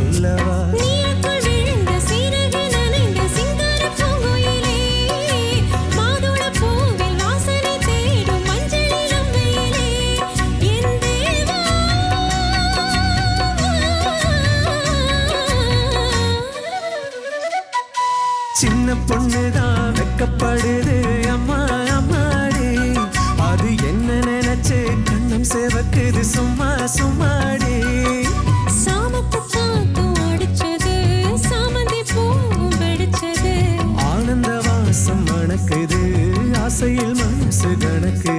சொல்லவா சின்ன பொண்ணுதான் வெக்கப்படுது அம்மா அம்மாடி அது என்ன நினைச்சு கண்ணம் சேவக்குது சும்மா சும்மாடி சாமத்தை காத்தும் அடிச்சது சாமந்தி பூவும் வெடிச்சது ஆனந்த வாசம் மணக்குது ஆசையில் மனசு கணக்கு